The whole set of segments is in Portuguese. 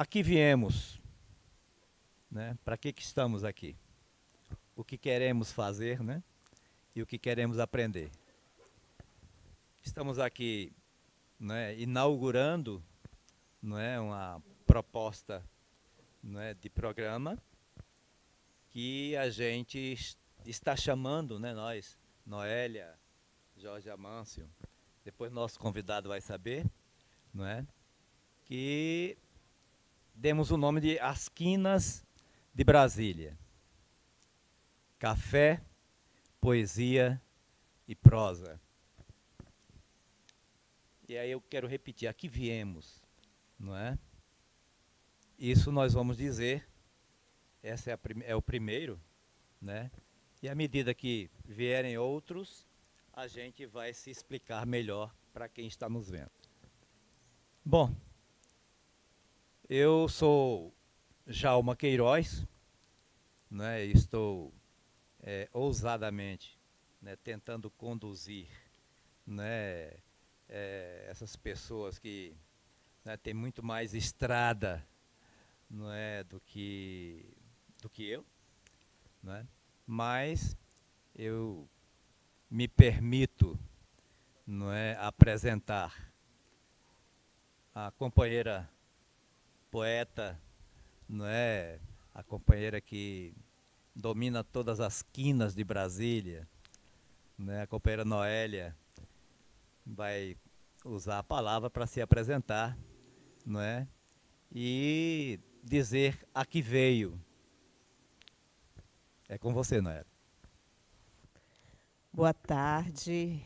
que viemos, né? Para que estamos aqui? O que queremos fazer, né? E o que queremos aprender. Estamos aqui, né, inaugurando, né, uma proposta, né, de programa que a gente está chamando, né, nós, Noélia, Jorge Amâncio, depois nosso convidado vai saber, não é? Que demos o nome de As Quinas de Brasília. Café, poesia e prosa. E aí eu quero repetir, aqui viemos, não é? Isso nós vamos dizer, esse é o primeiro, né? E à medida que vierem outros, a gente vai se explicar melhor para quem está nos vendo. Bom, eu sou Djalma Queiroz, né? Estou ousadamente, né, tentando conduzir, né, essas pessoas que, né, têm muito mais estrada, não é, do que eu, não é? Mas eu me permito, não é, apresentar a companheira poeta, não é, a companheira que domina todas as quinas de Brasília, né, a companheira Noélia vai usar a palavra para se apresentar, não é? E dizer a que veio. É com você, Noélia. Boa tarde,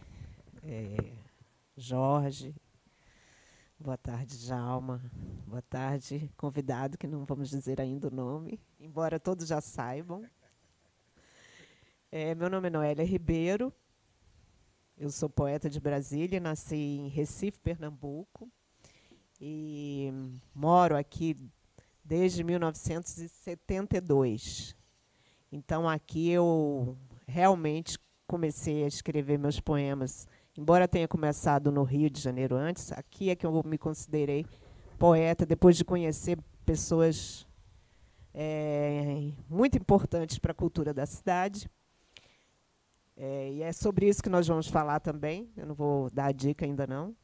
Jorge. Boa tarde, Djalma. Boa tarde, convidado, que não vamos dizer ainda o nome, embora todos já saibam. Meu nome é Noélia Ribeiro. Eu sou poeta de Brasília, nasci em Recife, Pernambuco, e moro aqui desde 1972. Então, aqui eu realmente comecei a escrever meus poemas, embora tenha começado no Rio de Janeiro antes, aqui é que eu me considerei poeta, depois de conhecer pessoas muito importantes para a cultura da cidade. E é sobre isso que nós vamos falar também, eu não vou dar a dica ainda não.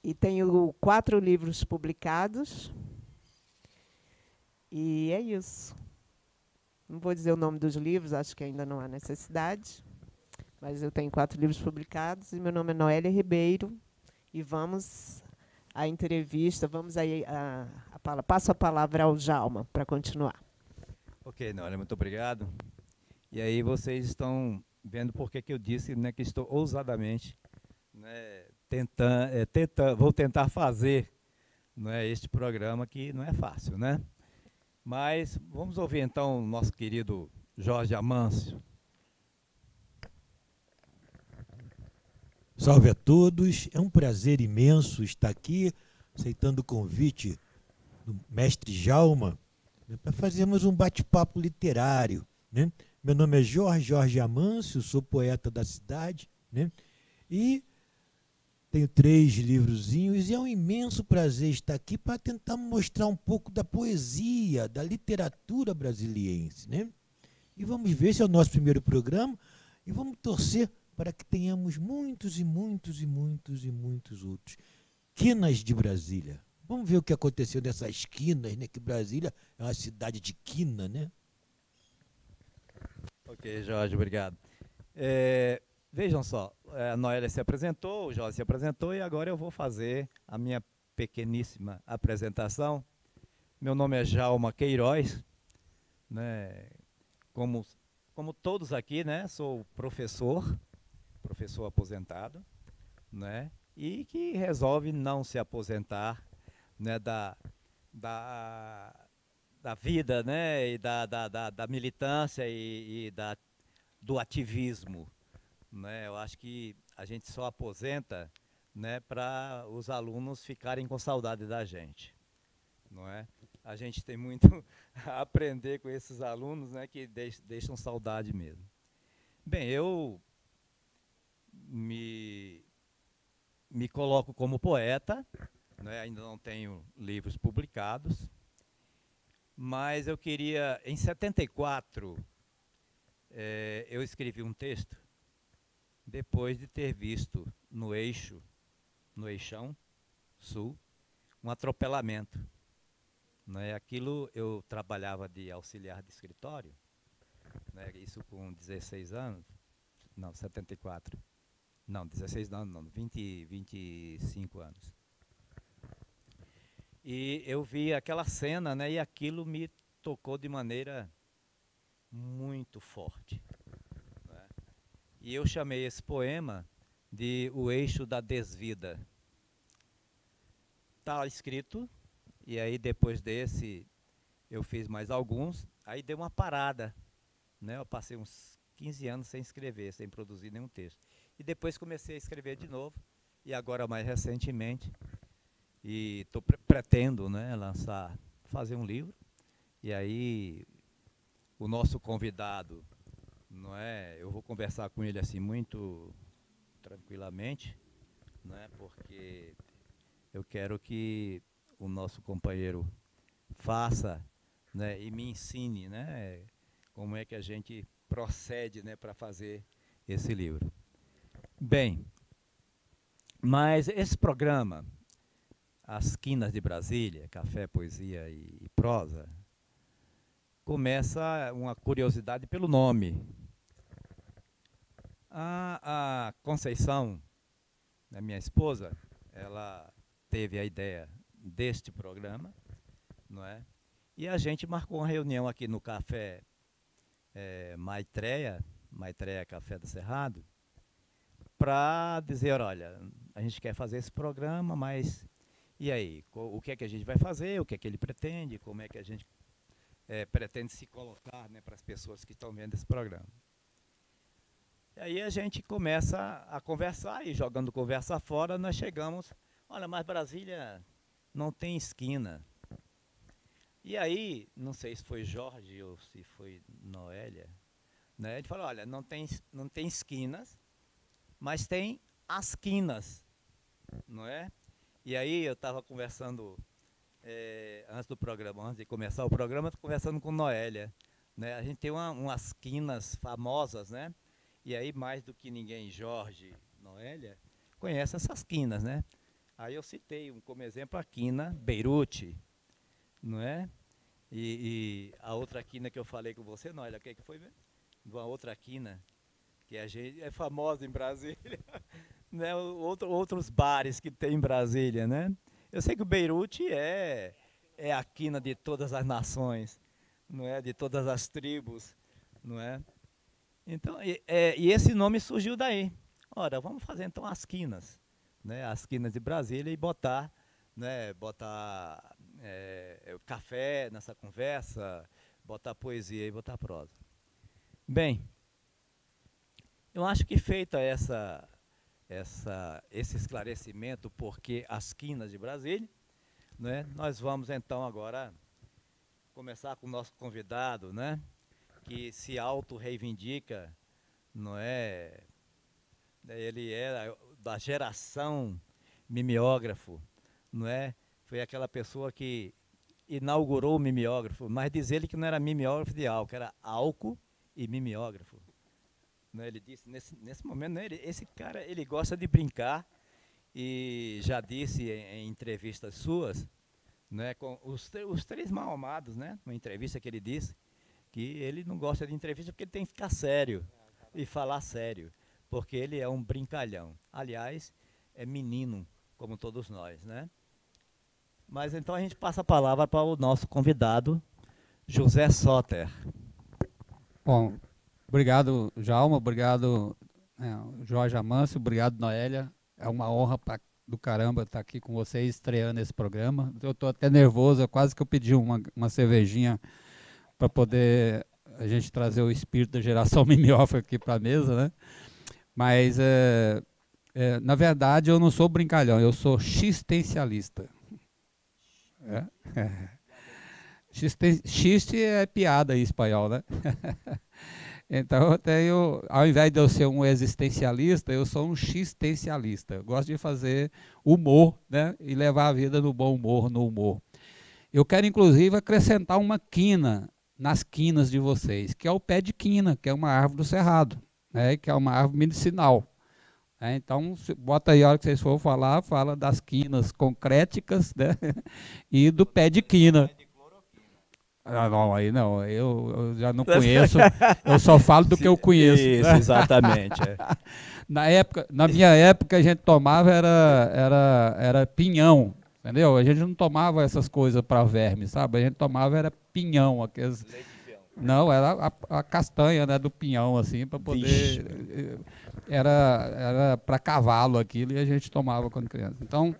E tenho 4 livros publicados, e é isso. Não vou dizer o nome dos livros, acho que ainda não há necessidade, mas eu tenho 4 livros publicados e meu nome é Noélia Ribeiro. E vamos à entrevista, vamos aí, passo a palavra ao Djalma para continuar. Ok, Noélia, muito obrigado. E aí vocês estão vendo por que eu disse, né, que estou ousadamente, né, vou tentar fazer, né, este programa que não é fácil, né? Mas vamos ouvir então o nosso querido Jorge Amâncio. Salve a todos, é um prazer imenso estar aqui, aceitando o convite do mestre Djalma, né, para fazermos um bate-papo literário, né? Meu nome é Jorge Amâncio, sou poeta da cidade, né? E tenho 3 livrozinhos e é um imenso prazer estar aqui para tentar mostrar um pouco da poesia, da literatura brasiliense, né? E vamos ver se é o nosso primeiro programa e vamos torcer para que tenhamos muitos e muitos e muitos e muitos outros. Quinas de Brasília. Vamos ver o que aconteceu nessas quinas, né? Que Brasília é uma cidade de quina, né? Ok, Jorge, obrigado. Vejam só, a Noélia se apresentou, o Jorge se apresentou e agora eu vou fazer a minha pequeníssima apresentação. Meu nome é Djalma Queiroz, né? Como todos aqui, né? Sou professor aposentado, né? E que resolve não se aposentar, né? Da, da vida, né? E da militância e do ativismo, né? Eu acho que a gente só aposenta, né, para os alunos ficarem com saudade da gente, não é? A gente tem muito a aprender com esses alunos, né, que deixam saudade mesmo. Bem, eu me coloco como poeta, né? Ainda não tenho livros publicados, mas eu queria, em 74, eu escrevi um texto, depois de ter visto no Eixão Sul, um atropelamento. Né? Aquilo eu trabalhava de auxiliar de escritório, né? Isso com 16 anos, não, 74. Não, 16 anos, não, 25 anos. E eu vi aquela cena, né, e aquilo me tocou de maneira muito forte. Né? E eu chamei esse poema de O Eixo da Desvida. Está escrito, e aí depois desse eu fiz mais alguns, aí deu uma parada. Né? Eu passei uns 15 anos sem escrever, sem produzir nenhum texto. E depois comecei a escrever de novo, e agora mais recentemente, e pretendo, né, fazer um livro. E aí o nosso convidado, não é, eu vou conversar com ele assim muito tranquilamente, né, porque eu quero que o nosso companheiro faça, né, e me ensine, né, como é que a gente procede, né, para fazer esse livro. Bem, mas esse programa, As Quinas de Brasília, Café, Poesia e Prosa, começa uma curiosidade pelo nome. A Conceição, né, minha esposa, ela teve a ideia deste programa, não é? E a gente marcou uma reunião aqui no Café Maitreya Café do Cerrado, para dizer, olha, a gente quer fazer esse programa, mas e aí? O que é que a gente vai fazer? O que é que ele pretende? Como é que a gente pretende se colocar, né, para as pessoas que estão vendo esse programa? E aí a gente começa a conversar, e jogando conversa fora, nós chegamos, olha, mas Brasília não tem esquina. E aí, não sei se foi Jorge ou se foi Noélia, né, ele falou, olha, não tem esquinas, mas tem as quinas, não é? E aí eu estava conversando, antes do programa, antes de começar o programa, conversando com Noélia. Né? A gente tem umas quinas famosas, né? E aí, mais do que ninguém, Jorge, Noélia, conhece essas quinas, né? Aí eu citei como exemplo a quina Beirute, não é? E a outra quina que eu falei com você, Noélia, o que foi mesmo? Uma outra quina, que a gente é famosa em Brasília, né? Outros bares que tem em Brasília, né? Eu sei que o Beirute é a quina de todas as nações, não é? De todas as tribos, não é? Então, e esse nome surgiu daí. Ora, vamos fazer então as quinas, né? As quinas de Brasília e botar, né? Botar café nessa conversa, botar poesia e botar prosa. Bem, eu acho que feita esse esclarecimento, porque as quinas de Brasília, né, nós vamos então agora começar com o nosso convidado, né, que se auto-reivindica, não é? Ele é da geração mimeógrafo, não é? Foi aquela pessoa que inaugurou o mimeógrafo, mas diz ele que não era mimeógrafo de álcool, era álcool e mimeógrafo. Né, ele disse, nesse momento, né, esse cara, ele gosta de brincar, e já disse em entrevistas suas, né, com os três mal-amados, né, uma entrevista que ele disse, que ele não gosta de entrevista porque ele tem que ficar sério e falar sério, porque ele é um brincalhão. Aliás, é menino, como todos nós, né? Mas então a gente passa a palavra para o nosso convidado, José Soter. Bom, obrigado, Djalma, obrigado, Jorge Amâncio, obrigado, Noélia. É uma honra do caramba estar aqui com vocês, estreando esse programa. Eu estou até nervoso, quase que eu pedi uma cervejinha para poder a gente trazer o espírito da geração mimeógrafa aqui para a mesa, né? Mas, na verdade, eu não sou brincalhão, eu sou xistencialista. Xiste é piada em espanhol, né? Então, eu tenho, ao invés de eu ser um existencialista, eu sou um existencialista. Eu gosto de fazer humor, né? E levar a vida no bom humor, no humor. Eu quero, inclusive, acrescentar uma quina nas quinas de vocês, que é o pé de quina, que é uma árvore do cerrado, né? Que é uma árvore medicinal. Então, bota aí a hora que vocês for falar, fala das quinas concréticas, né? E do pé de quina. Ah, não, aí não, eu já não conheço, eu só falo do que eu conheço. Isso, exatamente. Na minha época, a gente tomava era pinhão, entendeu? A gente não tomava essas coisas para verme, sabe? A gente tomava era pinhão, aqueles... Não, era a castanha, né, do pinhão, assim, para poder... Vixe. Era para cavalo aquilo e a gente tomava quando criança. Então,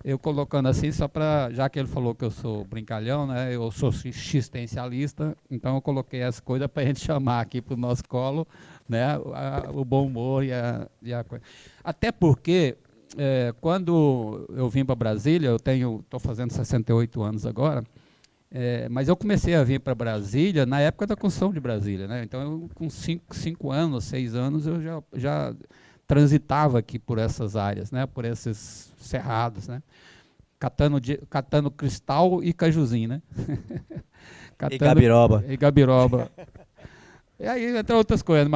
eu colocando assim, só para, já que ele falou que eu sou brincalhão, né, eu sou existencialista, então eu coloquei as coisas para a gente chamar aqui para o nosso colo, né, o bom humor e a coisa. Até porque, quando eu vim para Brasília, estou fazendo 68 anos agora, mas eu comecei a vir para Brasília na época da construção de Brasília, né? Então, eu, com 5 anos, 6 anos, eu já transitava aqui por essas áreas, né? Por esses cerrados, né? Catando cristal e cajuzinho, né? E gabiroba. E gabiroba. E aí, entre outras coisas,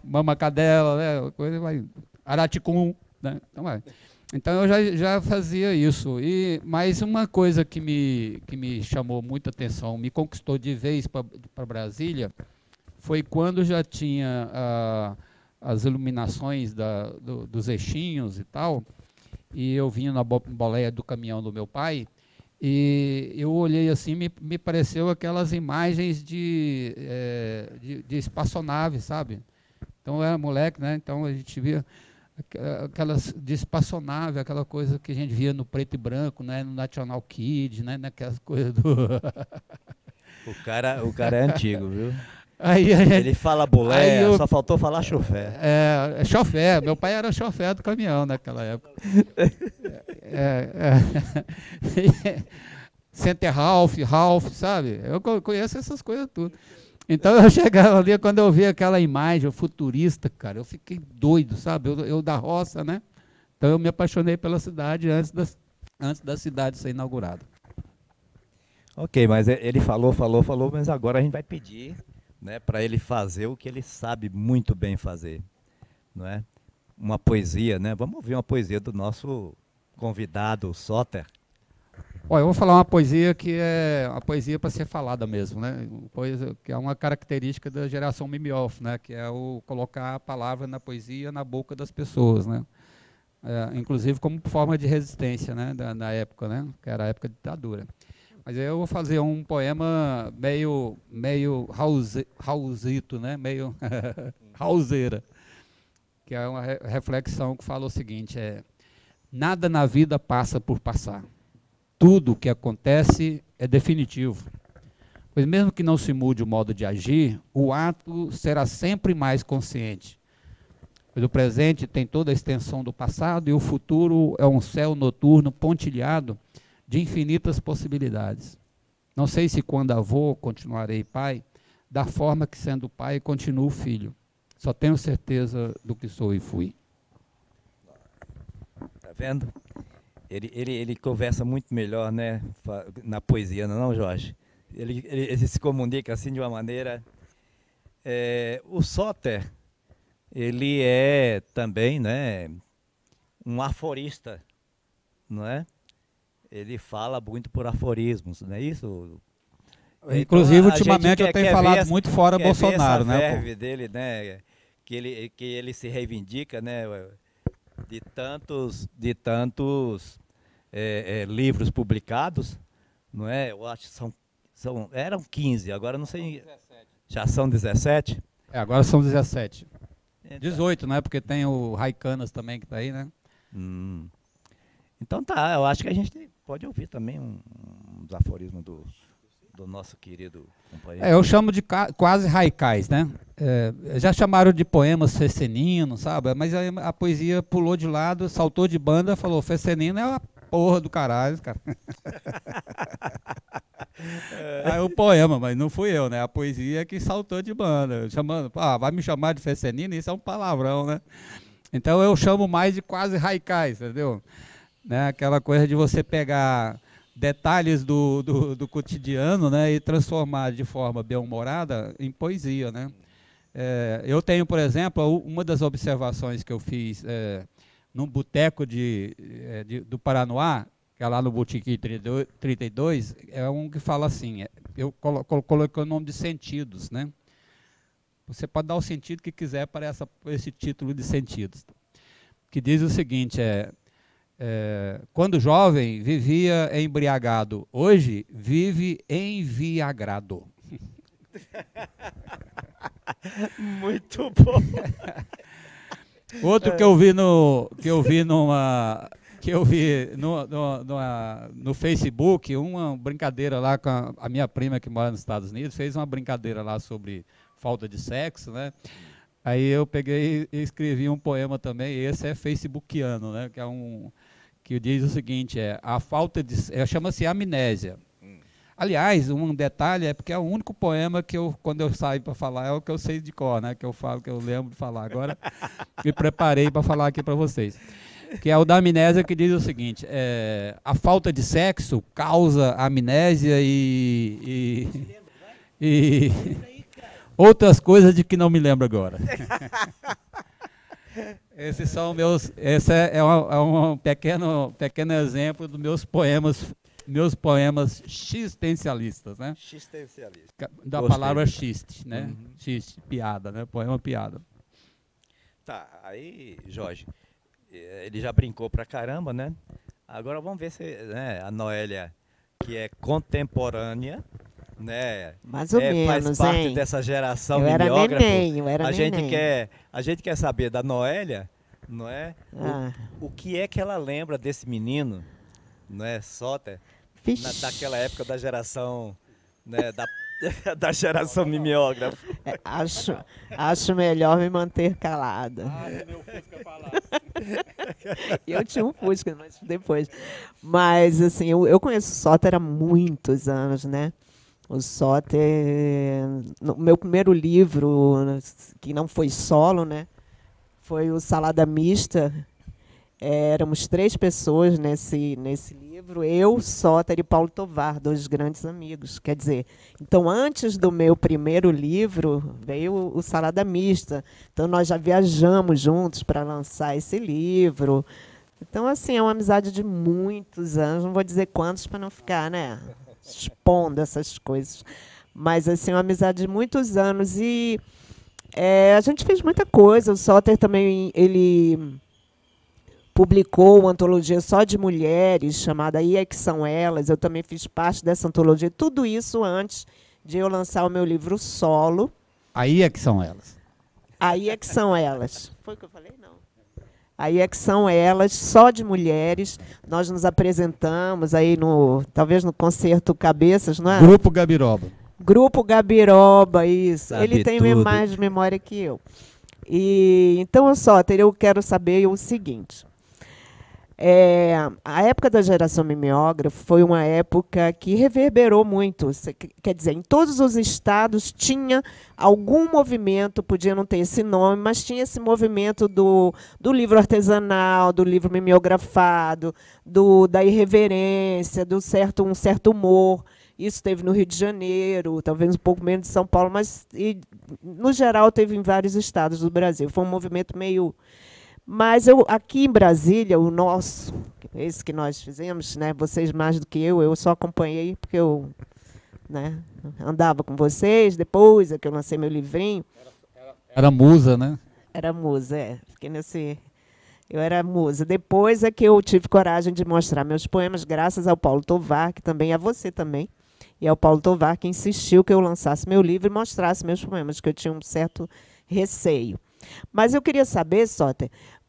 mamacadela, né? Coisa vai, araticum, né? Então, vai. Então eu já fazia isso. Mas uma coisa que me chamou muita atenção, me conquistou de vez para Brasília, foi quando já tinha as iluminações dos eixinhos e tal, e eu vinha na boleia do caminhão do meu pai, e eu olhei assim, me pareceu aquelas imagens de espaçonave, sabe? Então eu era moleque, né? Então a gente via aquelas de espaçonave, aquela coisa que a gente via no preto e branco, né, no National Kid, né, naquelas coisas do... O cara é antigo, viu? Aí, ele fala boleia, só faltou falar chofé. Chofé, meu pai era chofé do caminhão naquela época. Center Ralph, sabe? Eu conheço essas coisas tudo. Então eu chegava ali, quando eu vi aquela imagem futurista, cara, eu fiquei doido, sabe? Eu da roça, né? Então eu me apaixonei pela cidade antes da cidade ser inaugurada. Ok, mas ele falou, mas agora a gente vai pedir, né, para ele fazer o que ele sabe muito bem fazer, não é? Uma poesia, né? Vamos ouvir uma poesia do nosso convidado, Soter. Olha, eu vou falar uma poesia que é uma poesia para ser falada mesmo, né? Poesia que é uma característica da geração Mimioff, né? Que é o colocar a palavra na poesia na boca das pessoas, né? Inclusive como forma de resistência, né? Da época, né? Que era a época de ditadura. Mas eu vou fazer um poema meio Raulzito, né? Meio Raulzeira, que é uma reflexão que fala o seguinte: nada na vida passa por passar. Tudo o que acontece é definitivo, pois mesmo que não se mude o modo de agir, o ato será sempre mais consciente. Pois o presente tem toda a extensão do passado e o futuro é um céu noturno pontilhado de infinitas possibilidades. Não sei se quando avô continuarei pai, da forma que sendo pai continuo filho. Só tenho certeza do que sou e fui. Tá vendo? Ele conversa muito melhor, né, na poesia, não, Jorge? Ele se comunica assim de uma maneira... o Soter, ele é também, né, um aforista, não é? Ele fala muito por aforismos, não é isso? Inclusive, então, ultimamente eu tenho falado muito fora Bolsonaro, né? Essa verve dele, né, que ele se reivindica, né, de tantos livros publicados, não é? Eu acho que eram 15, agora não sei, 17. Já são 17? Agora são 17. 18, né? Porque tem o Raicanas também que está aí, né? Então tá, eu acho que a gente pode ouvir também uns aforismos do nosso querido companheiro. Eu chamo de quase raicais, né? Já chamaram de poemas feceninos, sabe? Mas a poesia pulou de lado, saltou de banda, falou, fecenino é uma porra do caralho, cara. Aí o poema, mas não fui eu, né? A poesia que saltou de banda. Chamando, vai me chamar de Fecenino, isso é um palavrão, né? Então eu chamo mais de quase haikai, entendeu? Né? Aquela coisa de você pegar detalhes do cotidiano, né? E transformar de forma bem-humorada em poesia, né? Eu tenho, por exemplo, uma das observações que eu fiz num boteco do Paranoá, que é lá no Botequim 32, é um que fala assim, eu coloquei o nome de sentidos, né? Você pode dar o sentido que quiser para esse título de sentidos, que diz o seguinte, quando jovem vivia embriagado, hoje vive enviagrado. Muito bom. Outro que eu vi no Facebook, uma brincadeira lá com a minha prima que mora nos Estados Unidos, fez uma brincadeira lá sobre falta de sexo, né? Aí eu peguei e escrevi um poema também, esse é facebookiano, né? Que diz o seguinte, a falta de... chama-se Amnésia. Aliás, um detalhe é porque é o único poema que quando eu saio para falar, é o que eu sei de cor, né? Que eu falo, que eu lembro de falar. Agora me preparei para falar aqui para vocês. Que é o da amnésia, que diz o seguinte, a falta de sexo causa amnésia e outras coisas de que não me lembro agora. Esses são esse é um pequeno exemplo dos meus poemas existencialistas, né? Existencialista. Da Gostei. palavra xiste, né? Xiste, piada, né? Poema piada. Tá, aí, Jorge, ele já brincou pra caramba, né? Agora vamos ver se, né, a Noélia, que é contemporânea, né? Mais ou menos, faz parte hein? dessa geração Eu era mimeógrafo. neném, eu era a neném. gente quer saber da Noélia, não é? Ah. O que é que ela lembra desse menino, não é, Soter, Vixe. daquela época da geração, né, da geração mimeógrafo. Acho melhor me manter calada. Meu Fusca falasse. Eu tinha um Fusca, mas depois. Mas, assim, eu conheço o Soter há muitos anos, né? O Soter... O meu primeiro livro, que não foi solo, né? Foi o Salada Mista. Éramos 3 pessoas nesse livro, eu, Soter e Paulo Tovar, 2 grandes amigos. Quer dizer, então, antes do meu primeiro livro, veio o Salada Mista. Então, nós já viajamos juntos para lançar esse livro. Então, assim, é uma amizade de muitos anos, não vou dizer quantos para não ficar, né, expondo essas coisas. Mas, assim, é uma amizade de muitos anos. E a gente fez muita coisa. O Soter também, ele publicou uma antologia só de mulheres, chamada Aí é que São Elas. Eu também fiz parte dessa antologia. Tudo isso antes de eu lançar o meu livro solo. Aí é que são elas. Aí é que são elas. Foi o que eu falei? Não. Aí é que são elas, só de mulheres. Nós nos apresentamos aí talvez no concerto Cabeças, não é? Grupo Gabiroba. Grupo Gabiroba, isso. Sabe Ele tem tudo. mais memória que eu. E então, Soter, eu quero saber o seguinte. A época da geração mimeógrafo foi uma época que reverberou muito. Quer dizer, em todos os estados tinha algum movimento, podia não ter esse nome, mas tinha esse movimento do livro artesanal, do livro mimeografado, da irreverência, um certo humor. Isso teve no Rio de Janeiro, talvez um pouco menos de São Paulo, mas, no geral, teve em vários estados do Brasil. Foi um movimento meio... Mas aqui em Brasília, o nosso, esse que nós fizemos, né, vocês mais do que eu só acompanhei porque eu, né, andava com vocês, depois é que eu lancei meu livrinho. Era musa, né? Era musa, fiquei eu era musa. Depois é que eu tive coragem de mostrar meus poemas, graças ao Paulo Tovar, que também é você também, e ao Paulo Tovar, que insistiu que eu lançasse meu livro e mostrasse meus poemas, que eu tinha um certo receio. Mas eu queria saber, Soter,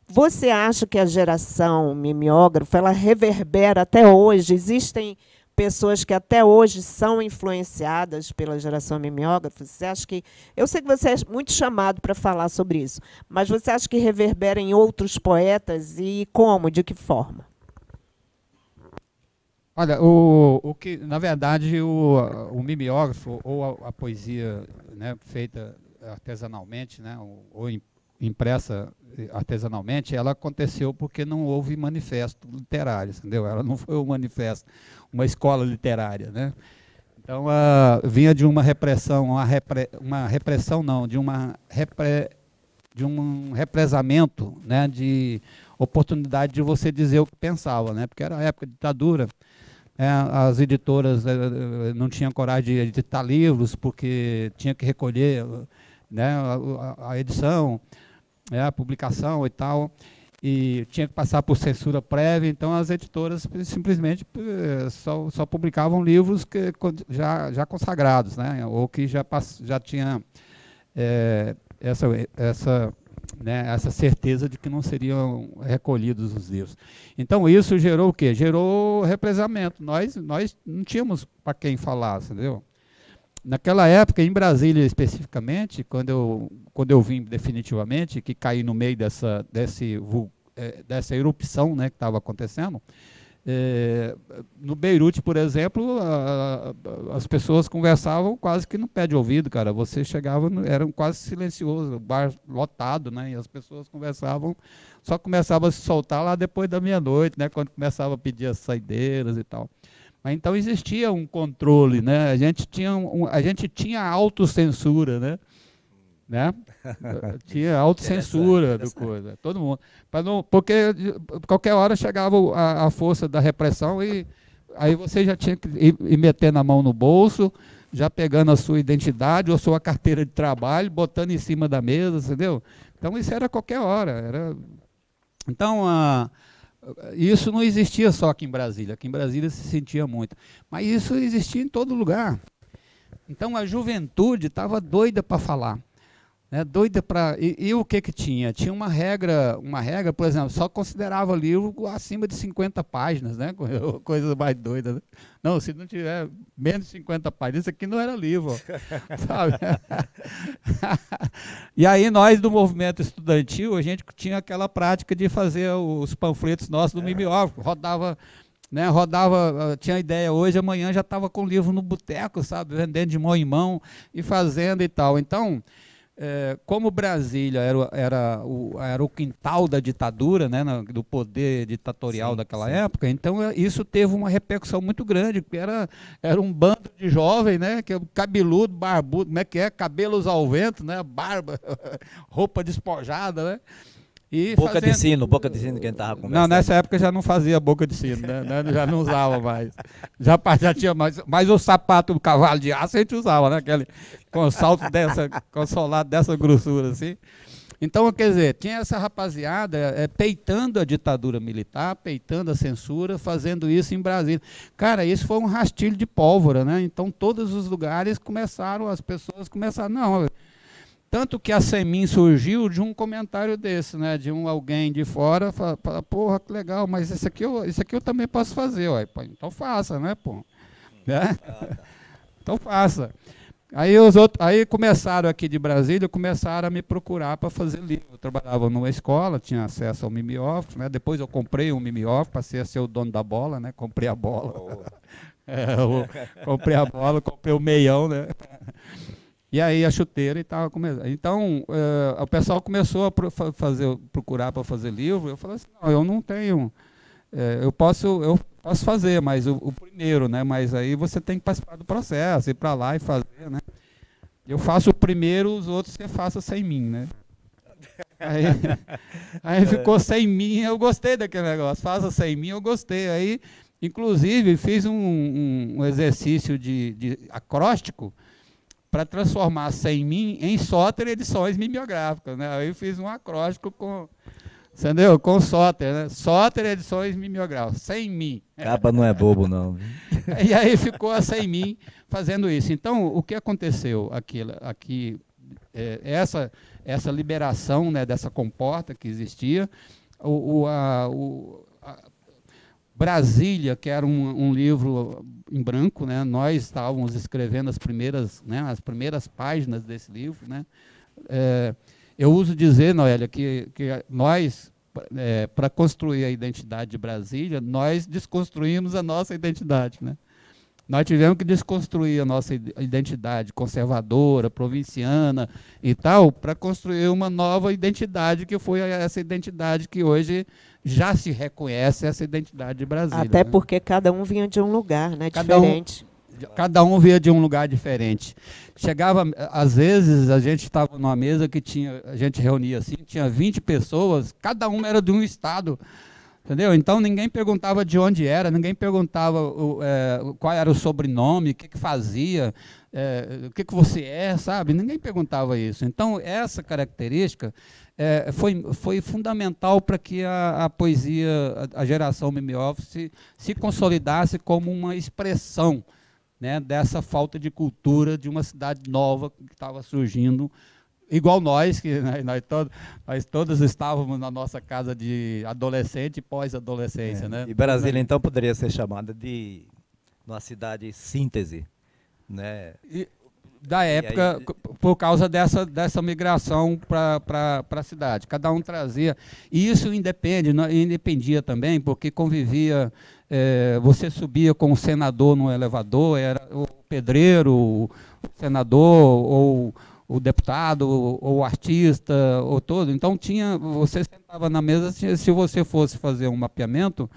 você acha que a geração mimeógrafa, ela reverbera até hoje? Existem pessoas que até hoje são influenciadas pela geração mimeógrafa? Você acha que... Eu sei que você é muito chamado para falar sobre isso, mas você acha que reverbera em outros poetas e como? De que forma? Olha, o que, na verdade, o mimeógrafo ou a poesia, né, feita artesanalmente, né, ou impressa artesanalmente, ela aconteceu porque não houve manifesto literário, entendeu? Ela não foi um manifesto, uma escola literária, né? Então, vinha de uma repressão, uma repressão não, de um represamento, né, de oportunidade de você dizer o que pensava, né? Porque era a época de ditadura. As editoras não tinham coragem de editar livros porque tinha que recolher, né, a edição, a publicação e tal, e tinha que passar por censura prévia. Então as editoras simplesmente só publicavam livros que, já consagrados, né, ou que já tinha essa certeza de que não seriam recolhidos os livros. Então isso gerou o quê? Gerou represamento. Nós não tínhamos para quem falar, entendeu? Naquela época, em Brasília especificamente, quando eu vim definitivamente, que caí no meio dessa erupção, né, que estava acontecendo, no Beirute, por exemplo, as pessoas conversavam quase que no pé de ouvido, cara. Você chegava, era quase silencioso, o bar lotado, né? E as pessoas só começavam a se soltar lá depois da meia-noite, né? Quando começava a pedir as saideiras e tal. Mas então existia um controle, né? A gente tinha autocensura, né? Tinha autocensura do coisa, todo mundo. Porque qualquer hora chegava a força da repressão e aí você já tinha que ir metendo a mão no bolso, já pegando a sua identidade ou sua carteira de trabalho, botando em cima da mesa, entendeu? Então isso era a qualquer hora. Então, isso não existia só aqui em Brasília. Aqui em Brasília se sentia muito. Mas isso existia em todo lugar. Então a juventude estava doida para falar. Doida para. E o que tinha? Tinha uma regra, por exemplo, só considerava livro acima de 50 páginas, né? Coisa mais doida. Né? Não, se não tiver menos de 50 páginas, isso aqui não era livro. Sabe? E aí nós do movimento estudantil, a gente tinha aquela prática de fazer os panfletos nossos do mimeógrafo. Rodava, tinha ideia hoje, amanhã já estava com o livro no boteco, sabe? Vendendo de mão em mão e fazendo e tal. Então, como Brasília era o quintal da ditadura, né, do poder ditatorial daquela época, então isso teve uma repercussão muito grande, porque era um bando de jovens, né, cabeludo, barbudo, como é que é? Cabelos ao vento, né, barba, roupa despojada, né? E boca de sino que a gente estava conversando. Não, nessa época já não fazia boca de sino, né? Já não usava mais. Já tinha mais o sapato do cavalo de aço a gente usava, né? Aquele com salto com solado dessa grossura, assim. Então, quer dizer, tinha essa rapaziada peitando a ditadura militar, peitando a censura, fazendo isso em Brasília. Cara, isso foi um rastilho de pólvora, né? Então, todos os lugares as pessoas começaram, não... Tanto que a Semin surgiu de um comentário desse, né? De alguém de fora, fala, porra, que legal, mas isso aqui eu também posso fazer, ó. Então faça, né, pô? Né? Então faça. Aí começaram aqui de Brasília, começaram a me procurar para fazer livro. Eu trabalhava numa escola, tinha acesso ao mimeógrafo, né? Depois eu comprei um mimeógrafo, passei a ser o dono da bola, né? Comprei a bola. Comprei a bola, comprei o meião, né? E aí a chuteira e tal. Então, o pessoal começou a procurar para fazer livro. Eu falei assim, não, eu não tenho... eu posso fazer, mas o primeiro, né? Mas aí você tem que participar do processo, ir para lá e fazer, né? Eu faço o primeiro, os outros você faça sem mim, né? Aí ficou sem mim, eu gostei daquele negócio. Faça sem mim, eu gostei. Aí, inclusive, fiz um exercício de acróstico para transformar Sem Mim em Soter Edições Mimeográficas, né? Aí eu fiz um acróstico com Soter, né? Soter Edições Mimeográficas, Sem Mim. Capa não é bobo, não. E aí ficou a Sem Mim fazendo isso. Então, o que aconteceu aqui essa liberação, né, dessa comporta que existia, Brasília, que era um livro em branco, né? Nós estávamos escrevendo as primeiras páginas desse livro, né? Eu uso dizer, Noélia, que nós, para construir a identidade de Brasília, nós desconstruímos a nossa identidade, né? Nós tivemos que desconstruir a nossa identidade conservadora, provinciana e tal, para construir uma nova identidade, que foi essa identidade que hoje já se reconhece, essa identidade de Brasília. Até né? porque cada um vinha de um lugar, né? Cada um- Diferente. Cada um via de um lugar diferente. Chegava, às vezes, a gente estava numa mesa que a gente reunia assim, tinha 20 pessoas, cada uma era de um estado, entendeu? Então ninguém perguntava de onde era, ninguém perguntava qual era o sobrenome, o que fazia, o que você é, sabe? Ninguém perguntava isso. Então essa característica foi fundamental para que a poesia, a geração mimeógrafo se consolidasse como uma expressão, né, dessa falta de cultura de uma cidade nova que estava surgindo, igual nós, que né, nós todos estávamos na nossa casa de adolescente e pós-adolescência. Né? E Brasília, então, poderia ser chamada de uma cidade síntese, né? Da época, por causa dessa migração para a cidade. Cada um trazia. E isso independia também, porque convivia. Você subia com o senador no elevador, era o pedreiro, o senador, ou o deputado, ou o artista, ou todo. Então, você sentava na mesa, se você fosse fazer um mapeamento,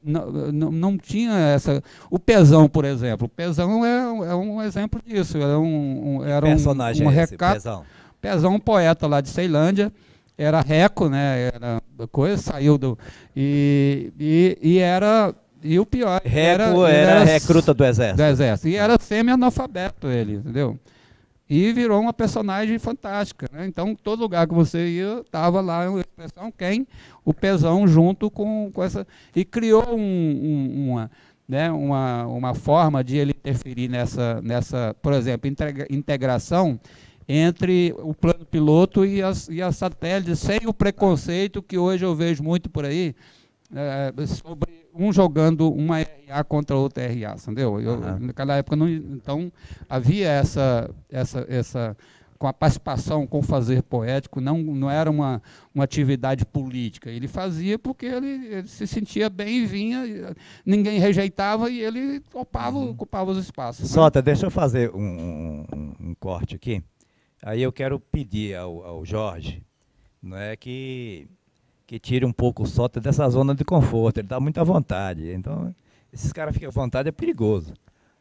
não tinha essa... O Pezão, por exemplo. O Pezão é um exemplo disso. Era um personagem recato. Pezão? Pezão, um poeta lá de Ceilândia, era reco, né? Era coisa, saiu do... E era... E o pior... Reco era recruta do Exército. Do Exército. E era semi-analfabeto ele, entendeu? E virou uma personagem fantástica, né? Então, todo lugar que você ia, estava lá uma expressão quem? O Pezão junto com essa... E criou uma forma de ele interferir nessa por exemplo, integração entre o plano piloto e as satélites, sem o preconceito que hoje eu vejo muito por aí, sobre um jogando uma RA contra outra RA, entendeu? Naquela época, então, havia essa com a participação, com o fazer poético, não era uma atividade política. Ele fazia porque ele se sentia bem e vinha, ninguém rejeitava e ele ocupava os espaços. Sota, deixa eu fazer um corte aqui. Aí eu quero pedir ao Jorge, não é, que tire um pouco o Sota dessa zona de conforto. Ele está muito à vontade. Então, esses caras ficam à vontade, é perigoso,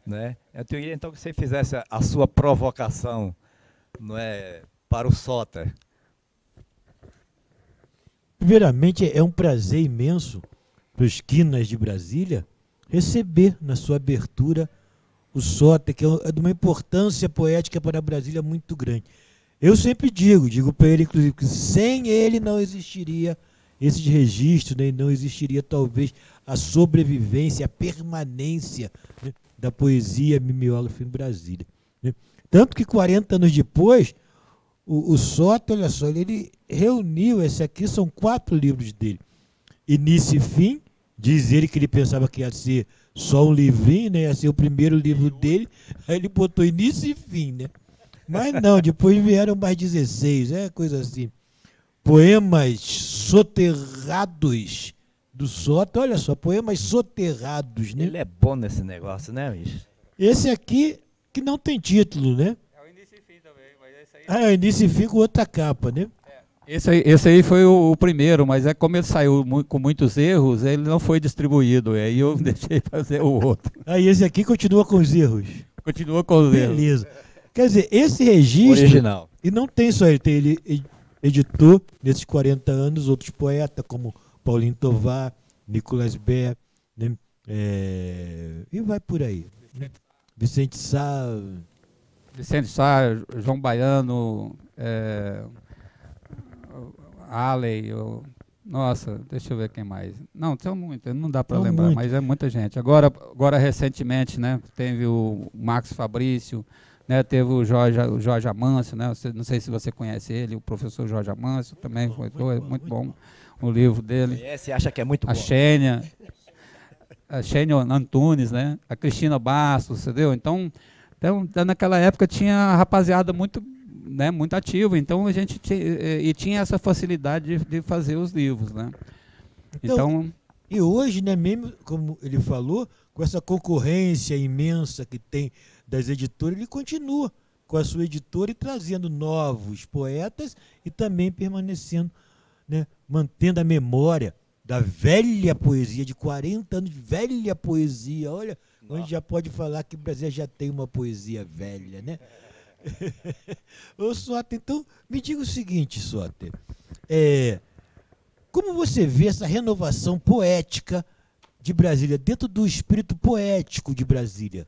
né? Eu queria então que você fizesse a sua provocação, não é, para o Sota. Primeiramente, é um prazer imenso para os Quinas de Brasília receber na sua abertura o Sota, que é de uma importância poética para Brasília muito grande. Eu sempre digo para ele, inclusive, que sem ele não existiria esses registros, né, não existiria talvez a sobrevivência, a permanência, né, da poesia mimeógrafa em Brasília, né? Tanto que 40 anos depois, o Sota, olha só, ele reuniu, esse aqui são 4 livros dele. Início e Fim, diz ele que ele pensava que ia ser só um livrinho, né, ia ser o primeiro livro dele, aí ele botou Início e Fim, né? Mas não, depois vieram mais 16, coisa assim. Poemas soterrados do Sota, olha só, poemas soterrados, né? Ele é bom nesse negócio, né, bicho? Esse aqui, que não tem título, né? É o Início e Fim também, mas esse aí... É o Início e Fim com outra capa, né? Esse aí foi o primeiro, mas como ele saiu com muitos erros, ele não foi distribuído, aí eu deixei fazer o outro. Aí esse aqui continua com os erros. Continua com os erros. Beleza. Quer dizer, esse registro... Original. E não tem só ele, ele editou, nesses 40 anos, outros poetas, como Paulinho Tovar, Nicolas Bé, né? E vai por aí. Né? Vicente Sá... João Baiano, Alley, nossa, deixa eu ver quem mais. Não, tem muito, não dá para lembrar, mas é muita gente. Agora recentemente, né, teve o Max Fabrício, né, teve o Jorge Amâncio, né, não sei se você conhece ele, o professor Jorge Amâncio também foi muito bom o livro dele. Conhece, acha que é muito bom. A Xênia Antunes, né, a Cristina Bastos, entendeu? Então, naquela época tinha rapaziada muito né, muito ativo, então a gente tinha essa facilidade de fazer os livros, né? Então, e hoje, né, mesmo como ele falou, com essa concorrência imensa que tem das editoras, ele continua com a sua editora e trazendo novos poetas e também permanecendo, né, mantendo a memória da velha poesia, de 40 anos de velha poesia. Olha, onde já pode falar que o Brasil já tem uma poesia velha, né? Ô, Soter, então me diga o seguinte, Soter, como você vê essa renovação poética de Brasília, dentro do espírito poético de Brasília?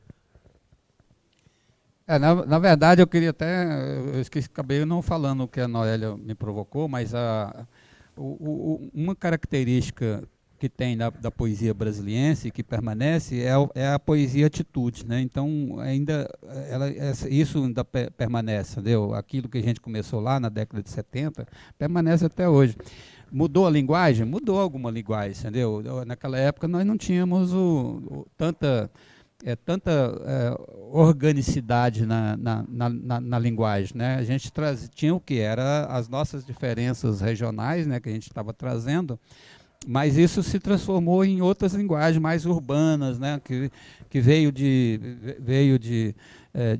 Na verdade, eu queria até, eu esqueci, acabei não falando o que a Noélia me provocou, mas uma característica que tem da poesia brasiliense, que permanece, é a poesia atitude, né? Então, ainda, isso ainda permanece, entendeu? Aquilo que a gente começou lá na década de 70, permanece até hoje. Mudou a linguagem? Mudou alguma linguagem, entendeu? Naquela época nós não tínhamos tanta organicidade na linguagem, né? A gente tinha o que era as nossas diferenças regionais, né, que a gente estava trazendo, mas isso se transformou em outras linguagens mais urbanas, né, que veio de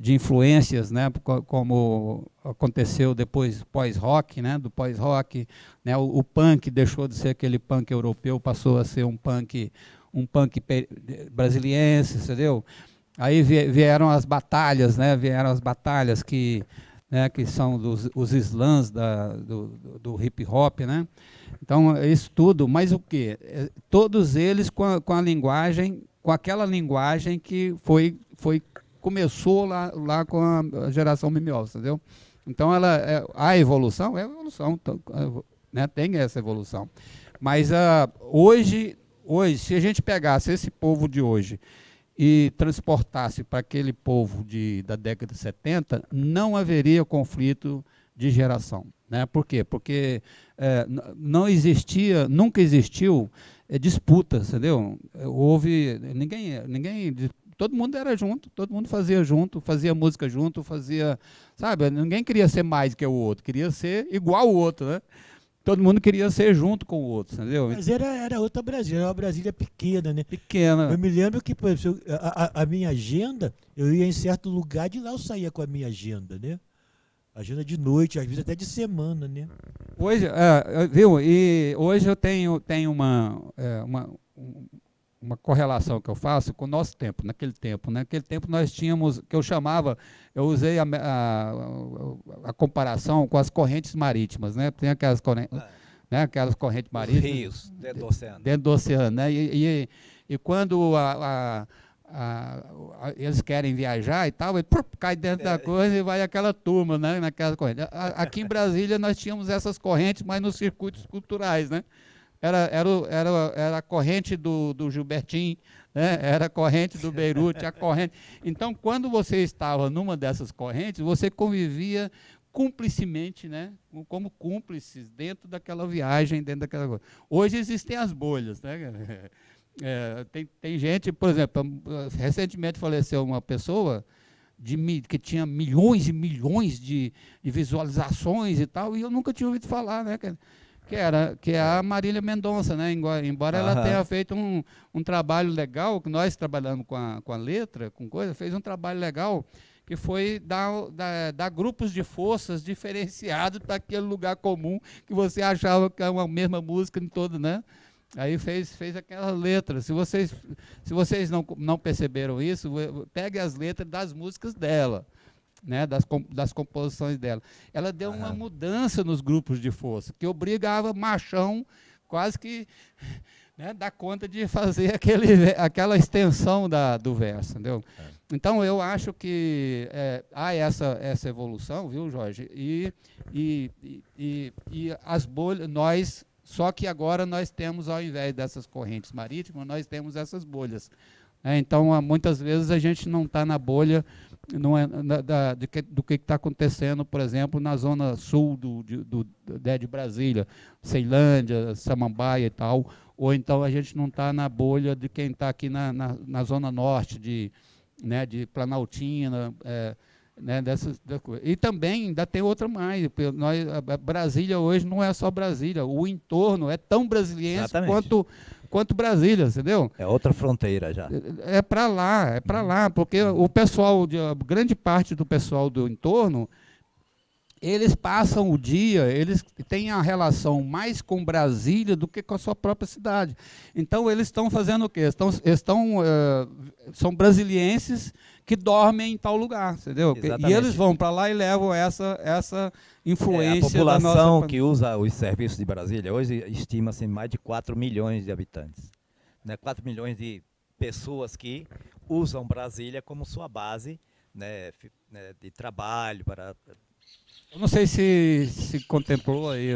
influências, né, como aconteceu depois pós-rock, né, do pós-rock, né, o punk deixou de ser aquele punk europeu, passou a ser um punk brasiliense, entendeu? Aí vieram as batalhas, né? Vieram as batalhas que são os slams do hip hop, né? Então, isso tudo, mas o quê? Todos eles com a linguagem, com aquela linguagem que começou lá com a geração mimiosa, entendeu? Então, a evolução é evolução, né? Tem essa evolução. Mas hoje, se a gente pegasse esse povo de hoje e transportasse para aquele povo da década de 70, não haveria conflito de geração, né? Por quê? Porque nunca existiu disputa, entendeu? Todo mundo era junto, todo mundo fazia junto, fazia música junto, sabe? Ninguém queria ser mais que o outro, queria ser igual ao outro, né? Todo mundo queria ser junto com o outro, entendeu? Mas era outra Brasília, era uma Brasília pequena, né? Pequena. Eu me lembro que, por exemplo, a minha agenda, eu ia em certo lugar, de lá eu saía com a minha agenda, né? Agenda de noite, às vezes até de semana, né? Hoje, viu? E hoje eu tenho uma correlação que eu faço com o nosso tempo, naquele tempo, né? Naquele tempo nós tínhamos, que eu usei a comparação com as correntes marítimas, né? Tem aquelas correntes, né? Aquelas correntes marítimas. Rios, dentro do oceano. Dentro do oceano, né? E quando eles querem viajar e tal, cai dentro da coisa e vai aquela turma, né? Naquela corrente. Aqui em Brasília nós tínhamos essas correntes, mas nos circuitos culturais, né? Era a corrente do Gilbertinho, né? Era a corrente do Beirute, a corrente. Então, quando você estava numa dessas correntes, você convivia cumplicemente, né? Como cúmplices dentro daquela viagem, dentro daquela coisa. Hoje existem as bolhas, né? Tem gente, por exemplo, recentemente faleceu uma pessoa que tinha milhões e milhões de visualizações e tal, e eu nunca tinha ouvido falar, né? Que é a Marília Mendonça, né? Embora ela tenha feito um trabalho legal, que nós trabalhamos com a letra, com coisa, fez um trabalho legal, que foi dar grupos de forças diferenciados para aquele lugar comum que você achava que era uma mesma música em todo, né? Aí fez aquela letra. Se vocês não perceberam isso, pegue as letras das músicas dela, né, das composições dela. Ela deu uma mudança nos grupos de força, que obrigava machão quase que, né, dar conta de fazer aquela extensão do verso, entendeu? Então, eu acho que há essa evolução, viu, Jorge? E as bolhas, só que agora nós temos, ao invés dessas correntes marítimas, nós temos essas bolhas. Então, muitas vezes a gente não está na bolha do que está acontecendo, por exemplo, na zona sul de Brasília, Ceilândia, Samambaia e tal, ou então a gente não está na bolha de quem está aqui na zona norte, né, de Planaltina, né, e também ainda tem outra mais. Brasília hoje não é só Brasília, o entorno é tão brasiliense quanto Brasília, entendeu? É outra fronteira já. É para lá, porque o pessoal, grande parte do pessoal do entorno, eles passam o dia, eles têm a relação mais com Brasília do que com a sua própria cidade. Então, eles estão fazendo o quê? São brasilienses que dormem em tal lugar, entendeu? Exatamente. E eles vão para lá e levam essa influência. A população que usa os serviços de Brasília, hoje estima-se mais de 4 milhões de habitantes. Né? 4 milhões de pessoas que usam Brasília como sua base, né, de trabalho para... Eu não sei se contemplou aí.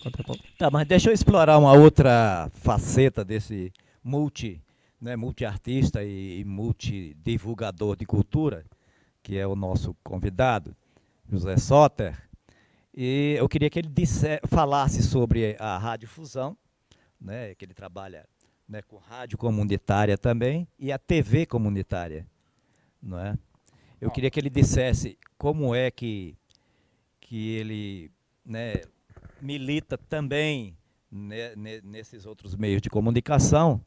Contemplou. Tá, mas deixa eu explorar uma outra faceta desse multiartista e multidivulgador de cultura, que é o nosso convidado, José Soter. E eu queria que ele falasse sobre a radiodifusão, né, que ele trabalha, né, com rádio comunitária também, e a TV comunitária. Não é? Eu queria que ele dissesse como é que ele, né, milita também, né, nesses outros meios de comunicação,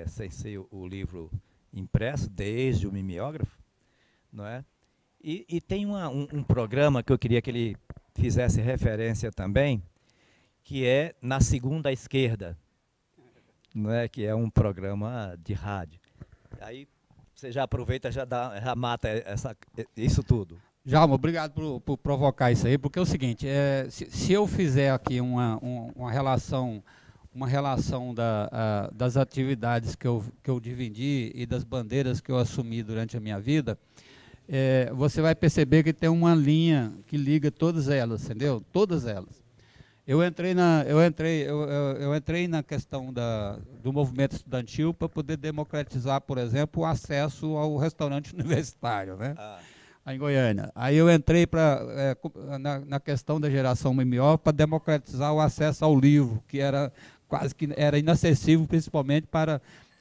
sem ser o livro impresso, desde o mimeógrafo, não é? E tem um programa que eu queria que ele fizesse referência também, que é Na Segunda Esquerda, não é? Que é um programa de rádio. Aí você já aproveita, já mata isso tudo. Jalma, obrigado por provocar isso aí, porque é o seguinte, se eu fizer aqui uma relação das atividades que eu dividi e das bandeiras que eu assumi durante a minha vida, você vai perceber que tem uma linha que liga todas elas, entendeu? Todas elas. Eu entrei na questão do movimento estudantil para poder democratizar, por exemplo, o acesso ao restaurante universitário, né? Em Goiânia. Aí eu entrei na questão da geração MMO para democratizar o acesso ao livro, que era quase que era inacessível, principalmente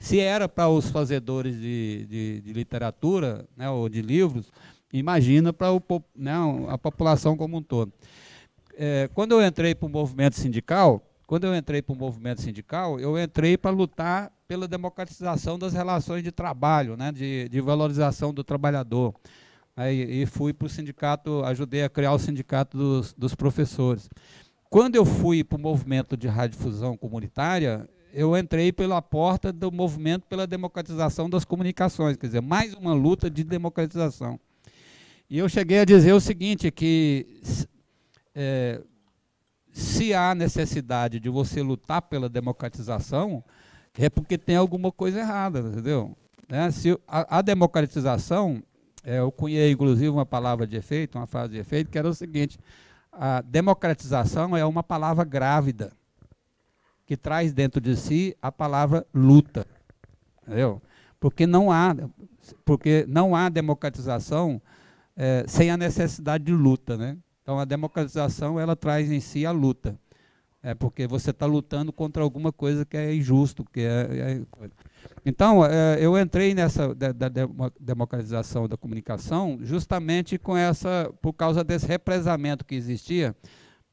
se era para os fazedores de literatura, né, ou de livros, imagina para a população como um todo. Quando eu entrei para o movimento sindical, eu entrei para lutar pela democratização das relações de trabalho, né, de valorização do trabalhador. E fui para o sindicato, ajudei a criar o sindicato dos professores. Quando eu fui para o movimento de radiodifusão comunitária, eu entrei pela porta do movimento pela democratização das comunicações, quer dizer, mais uma luta de democratização. E eu cheguei a dizer o seguinte, que se há necessidade de você lutar pela democratização, é porque tem alguma coisa errada, entendeu? Se a democratização... eu cunhei, inclusive, uma palavra de efeito, uma frase de efeito, que era o seguinte: a democratização é uma palavra grávida, que traz dentro de si a palavra luta. Entendeu? Porque não há democratização sem a necessidade de luta, né? Então, a democratização, ela traz em si a luta. Porque você está lutando contra alguma coisa que é injusto, que Então, eu entrei nessa democratização da comunicação justamente por causa desse represamento que existia,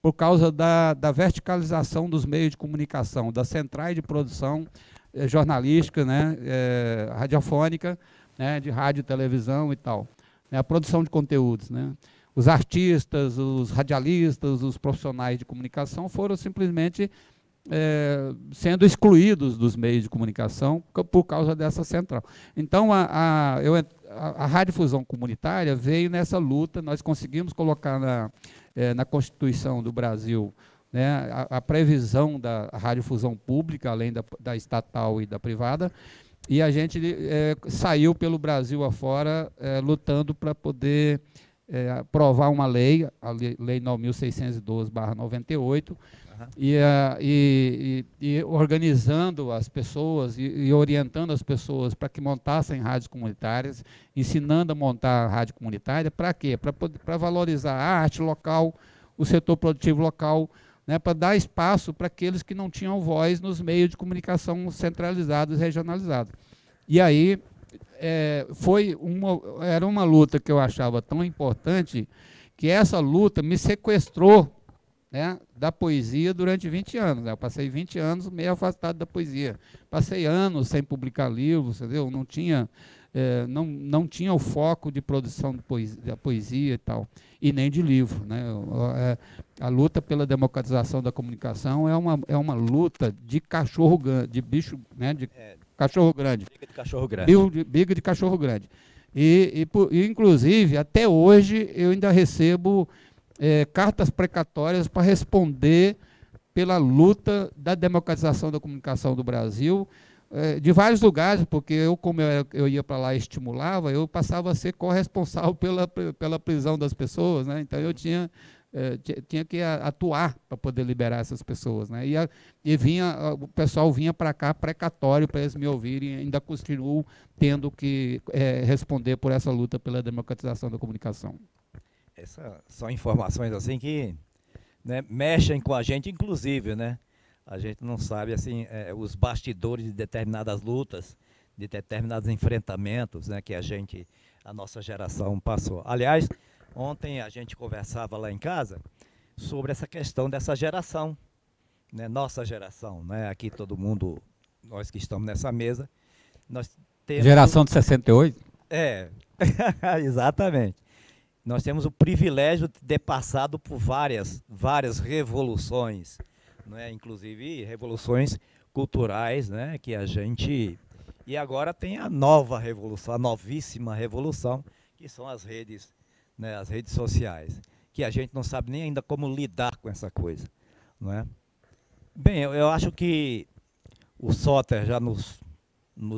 por causa da verticalização dos meios de comunicação, das centrais de produção jornalística, né, radiofônica, né, de rádio, televisão e tal, né, a produção de conteúdos, né. Os artistas, os radialistas, os profissionais de comunicação foram simplesmente sendo excluídos dos meios de comunicação por causa dessa central. Então, a radiodifusão comunitária veio nessa luta, nós conseguimos colocar na Constituição do Brasil, né, a previsão da radiodifusão pública, além da estatal e da privada, e a gente saiu pelo Brasil afora lutando para poder aprovar uma lei, a Lei 9.612/98, e organizando as pessoas e orientando as pessoas para que montassem rádios comunitárias, ensinando a montar a rádio comunitária, para quê? Para valorizar a arte local, o setor produtivo local, né, para dar espaço para aqueles que não tinham voz nos meios de comunicação centralizados e regionalizados. E aí era uma luta que eu achava tão importante que essa luta me sequestrou, né, da poesia durante 20 anos. Né? Eu passei 20 anos meio afastado da poesia. Passei anos sem publicar livros, entendeu? Não tinha o foco de produção da poesia e tal, e nem de livro. Né? A luta pela democratização da comunicação é uma luta de cachorro grande, de bicho, né, de cachorro grande. Briga de cachorro grande. Briga de cachorro grande. E, inclusive, até hoje, eu ainda recebo cartas precatórias para responder pela luta da democratização da comunicação do Brasil, de vários lugares, porque como eu ia para lá e estimulava, eu passava a ser corresponsável pela prisão das pessoas, né? Então eu tinha que atuar para poder liberar essas pessoas, né? O pessoal vinha para cá precatório para eles me ouvirem, e ainda continuo tendo que responder por essa luta pela democratização da comunicação. Essas são informações assim que, né, mexem com a gente, inclusive, né? A gente não sabe assim os bastidores de determinadas lutas, de determinados enfrentamentos, né, que a nossa geração passou. Aliás, ontem a gente conversava lá em casa sobre essa questão dessa geração, né, nossa geração, né? Aqui todo mundo, nós que estamos nessa mesa, nós temos Geração de 68? Exatamente. Nós temos o privilégio de ter passado por várias revoluções, né? Inclusive revoluções culturais, né? Que a gente... E agora tem a nova revolução, a novíssima revolução, que são as redes, né? As redes sociais, que a gente não sabe nem ainda como lidar com essa coisa, não é? Bem, eu acho que o Soter já nos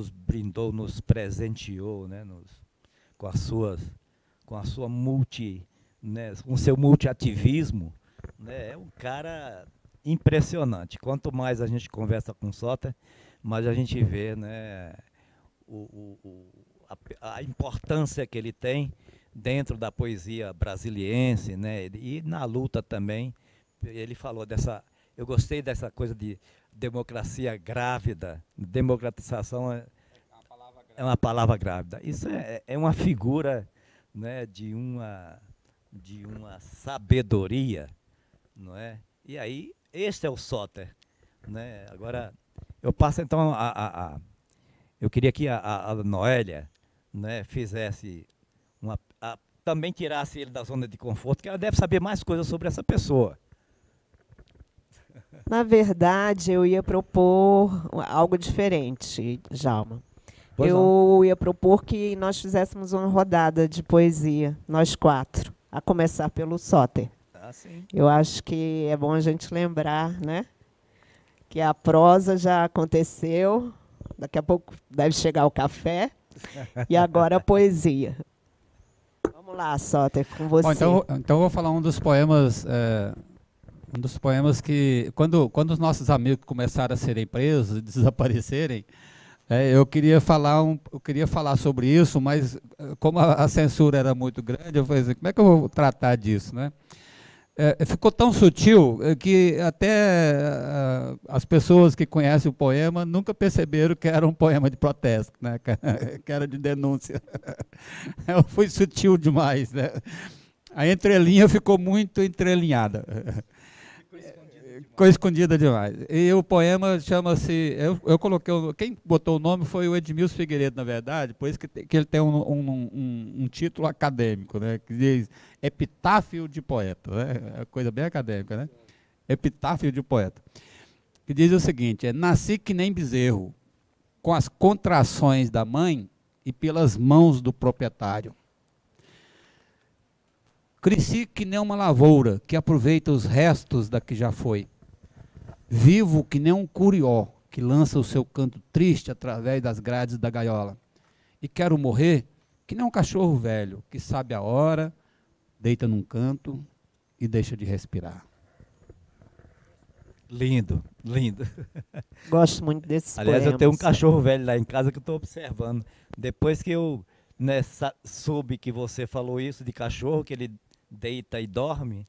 brindou, nos presenteou, né? Com a sua né, com seu multiativismo, né, é um cara impressionante. Quanto mais a gente conversa com o Soter, mais a gente vê, né, a importância que ele tem dentro da poesia brasiliense, né, e na luta também. Ele falou eu gostei dessa coisa de democracia grávida, democratização é uma palavra grávida. Isso é uma figura, né, de uma sabedoria, não é? E aí, este é o Soter, né? Agora, eu passo então eu queria que a Noélia, né, fizesse também tirasse ele da zona de conforto, que ela deve saber mais coisas sobre essa pessoa. Na verdade, eu ia propor algo diferente, Djalma. Eu ia propor que nós fizéssemos uma rodada de poesia, nós quatro, a começar pelo Soter. Sim. Eu acho que é bom a gente lembrar, né, que a prosa já aconteceu, daqui a pouco deve chegar o café, e agora a poesia. Vamos lá, Soter, com você. Bom, então eu vou falar um dos poemas que, quando os nossos amigos começaram a serem presos e desaparecerem, eu queria falar sobre isso, mas como a censura era muito grande, eu falei assim, como é que eu vou tratar disso, né? Ficou tão sutil que até as pessoas que conhecem o poema nunca perceberam que era um poema de protesto, né? Que era de denúncia. Eu fui sutil demais, né? A entrelinha ficou muito entrelinhada. Ficou escondida demais. E o poema chama-se... Eu coloquei... Quem botou o nome foi o Edmilson Figueiredo, na verdade, por isso que ele tem um título acadêmico, né, que diz Epitáfio de Poeta. Né, é coisa bem acadêmica, né? Epitáfio de Poeta. Que diz o seguinte, nasci que nem bezerro, com as contrações da mãe e pelas mãos do proprietário. Cresci que nem uma lavoura, que aproveita os restos da que já foi. Vivo que nem um curió, que lança o seu canto triste através das grades da gaiola. E quero morrer que nem um cachorro velho, que sabe a hora, deita num canto e deixa de respirar. Lindo, lindo. Gosto muito desses Aliás, poemas. eu tenho um cachorro velho lá em casa que eu estou observando. Depois que eu, né, soube que você falou isso de cachorro, que ele deita e dorme,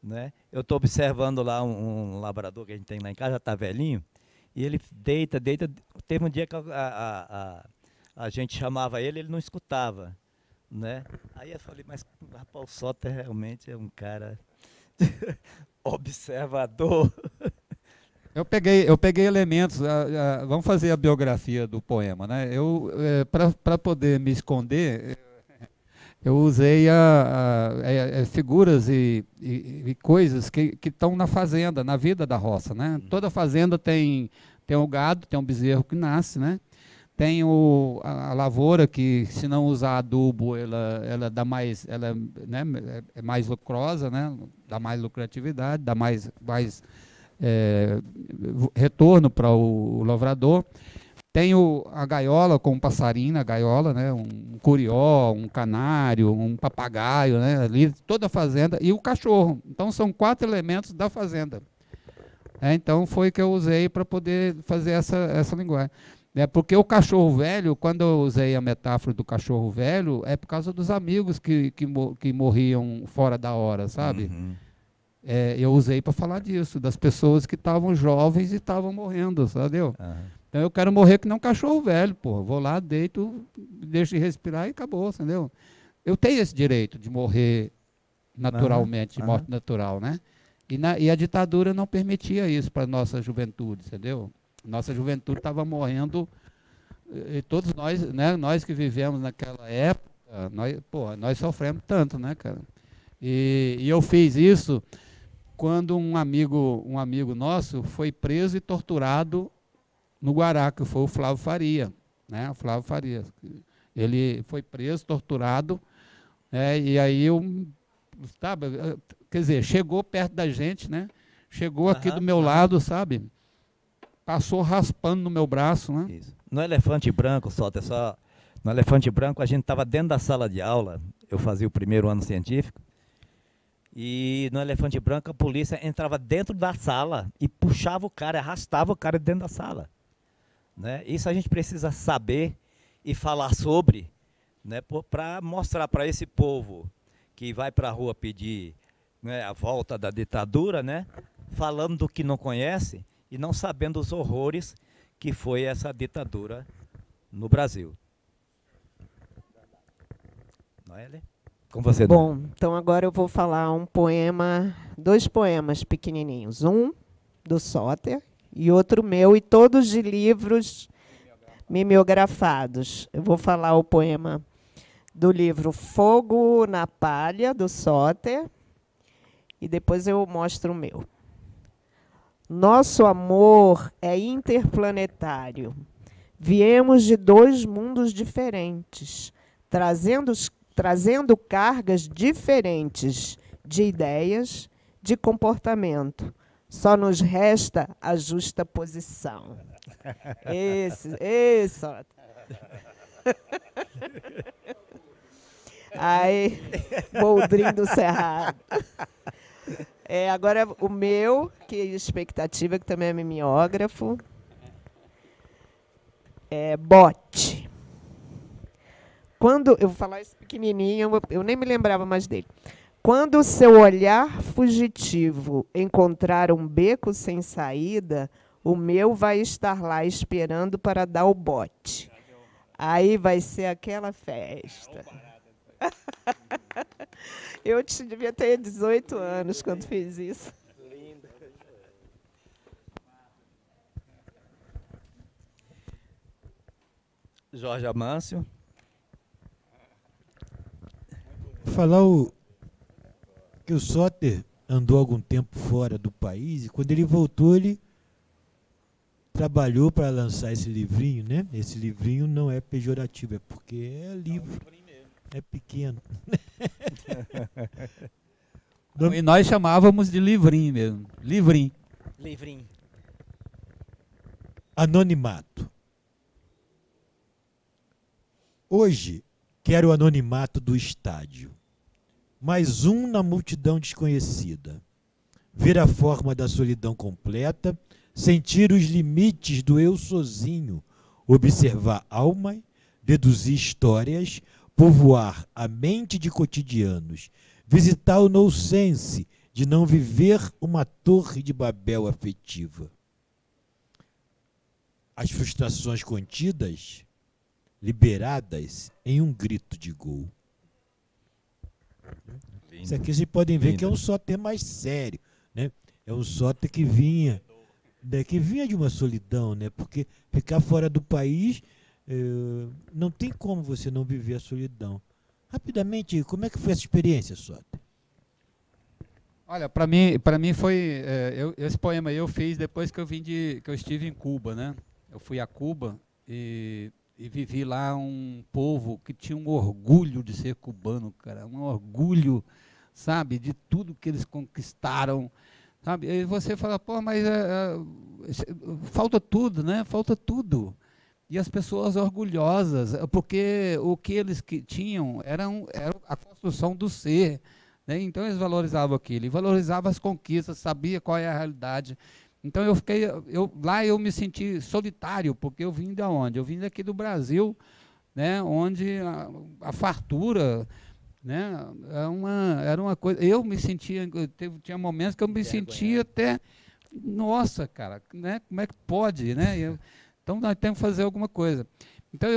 né? Eu estou observando lá um labrador que a gente tem lá em casa, já está velhinho, e ele deita. Teve um dia que a gente chamava ele, ele não escutava, né? Aí eu falei, mas rapaz, o Soter realmente é um cara observador. Eu peguei elementos, vamos fazer a biografia do poema, né? Para poder me esconder, eu usei figuras e coisas que estão na fazenda, na vida da roça, né? Toda fazenda tem o gado, tem um bezerro que nasce, né? Tem a lavoura que, se não usar adubo, ela dá mais, né, é mais lucrosa, né? Dá mais lucratividade, dá mais retorno para o lavrador. Tem a gaiola com um passarinho na gaiola, né? Um curió, um canário, um papagaio, né? Ali, toda a fazenda, e o cachorro. Então, são 4 elementos da fazenda. Então, foi que eu usei para poder fazer essa linguagem. Porque o cachorro velho, quando eu usei a metáfora do cachorro velho, é por causa dos amigos que morriam fora da hora, sabe? Uhum. Eu usei para falar disso, das pessoas que estavam jovens e estavam morrendo, sabe? Uhum. Então eu quero morrer que nem um cachorro velho, pô. Vou lá, deito, deixo de respirar e acabou, entendeu? Eu tenho esse direito de morrer naturalmente, de morte natural, né? E a ditadura não permitia isso para a nossa juventude, entendeu? Nossa juventude estava morrendo, e todos nós, né, nós que vivemos naquela época, nós sofremos tanto, né, cara? E eu fiz isso quando um amigo nosso foi preso e torturado no Guará, que foi o Flávio Faria, né? O Flávio Faria. Ele foi preso, torturado, e aí sabe, quer dizer, chegou perto da gente, né? Chegou aqui do meu lado, sabe? Passou raspando no meu braço, né? Isso. No Elefante Branco, no Elefante Branco a gente estava dentro da sala de aula, eu fazia o primeiro ano científico, e no Elefante Branco a polícia entrava dentro da sala e puxava o cara, arrastava o cara dentro da sala. Né? Isso a gente precisa saber e falar sobre, né, para mostrar para esse povo que vai para a rua pedir, né, a volta da ditadura, né, falando do que não conhece e não sabendo os horrores que foi essa ditadura no Brasil. Noelle? Com você, Bom, então agora eu vou falar 2 poemas pequenininhos. Um do Soter e outro meu, e todos de livros mimeografados. Eu vou falar o poema do livro Fogo na Palha, do Soter, e depois eu mostro o meu. Nosso amor é interplanetário. Viemos de 2 mundos diferentes, trazendo cargas diferentes de ideias, de comportamento. Só nos resta a justa posição. Esse. Aí, Boldrin do Cerrado. Agora o meu, que é expectativa, que também é mimeógrafo, é Bote. Quando eu vou falar esse pequenininho, eu nem me lembrava mais dele. Quando o seu olhar fugitivo encontrar um beco sem saída, o meu vai estar lá esperando para dar o bote. Aí vai ser aquela festa. Eu devia ter 18 anos quando fiz isso. Jorge Amâncio. Falar que o Soter andou algum tempo fora do país e quando ele voltou ele trabalhou para lançar esse livrinho, né? Esse livrinho não é pejorativo, é porque é livro, é pequeno. E nós chamávamos de livrinho mesmo, livrinho. Anonimato. Hoje quero o anonimato do estádio. Mais um na multidão desconhecida. Ver a forma da solidão completa, sentir os limites do eu sozinho, observar alma, deduzir histórias, povoar a mente de cotidianos, visitar o nonsense de não viver uma torre de Babel afetiva. As frustrações contidas, liberadas em um grito de gol. Lindo. Isso aqui vocês podem ver Lindo. que é um sóter mais sério, né? É um sóter que vinha de uma solidão, né? Porque ficar fora do país, não tem como você não viver a solidão. Rapidamente, como é que foi essa experiência, sóter? Olha, para mim foi esse poema eu fiz depois que eu estive em Cuba, né? Eu fui a Cuba e vivi lá um povo que tinha um orgulho de ser cubano, cara, um orgulho, sabe, de tudo que eles conquistaram, sabe? E você fala, pô, mas falta tudo, né? Falta tudo. E as pessoas orgulhosas, porque o que eles tinham era a construção do ser, né? Então eles valorizavam aquilo, e valorizavam as conquistas, sabia qual é a realidade. Então lá eu me senti solitário, porque eu vim de onde? Eu vim daqui do Brasil, né? Onde a fartura, né? Era uma coisa. Eu me sentia, tinha momentos que eu me sentia até, nossa, cara, né? Como é que pode, né? Então nós temos que fazer alguma coisa. Então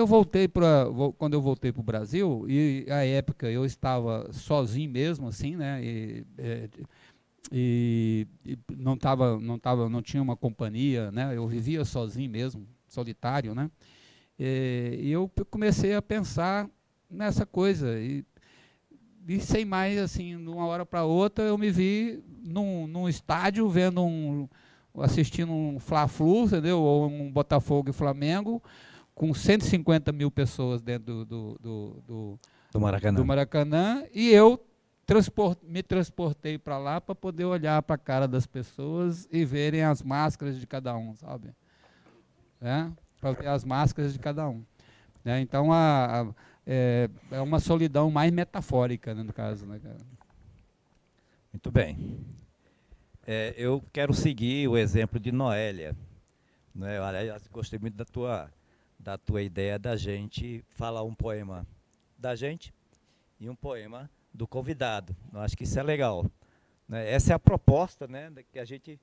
quando eu voltei para o Brasil, e à época eu estava sozinho mesmo, assim, né? E não tinha uma companhia, né? Eu vivia sozinho mesmo, solitário, né? E eu comecei a pensar nessa coisa e sem mais, assim, de uma hora para outra eu me vi num estádio assistindo um Fla-Flu, entendeu? Ou um Botafogo e Flamengo, com 150 mil pessoas dentro do Maracanã, e eu me transportei para lá para poder olhar para a cara das pessoas e verem as máscaras de cada um, sabe? Para ver as máscaras de cada um. Né? Então, é uma solidão mais metafórica, né, no caso. Né, cara? Muito bem. Eu quero seguir o exemplo de Noélia. Né? Aliás, gostei muito da tua ideia da gente falar um poema da gente e um poema do convidado. Eu acho que isso é legal. Né? Essa é a proposta, né, que a gente,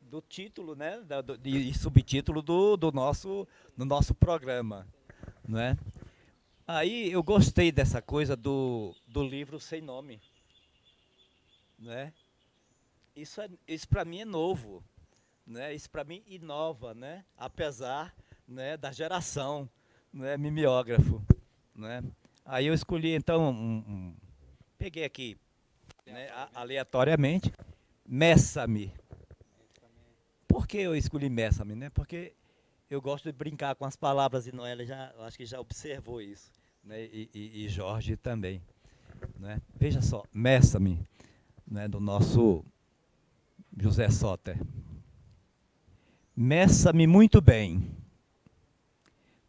do título, né, e subtítulo do nosso programa. Né? Aí eu gostei dessa coisa do livro sem nome. Né? Isso para mim é novo. Né? Isso para mim inova, né? Apesar, né, da geração, né, mimeógrafo. Né? Aí eu escolhi então peguei aqui, né, aleatoriamente, Messa-me. Por que eu escolhi Messa-me? Né? Porque eu gosto de brincar com as palavras, e Noélia acho que já observou isso, né? E Jorge também. Né? Veja só, Messa-me, né, do nosso José Soter. Meça-me muito bem,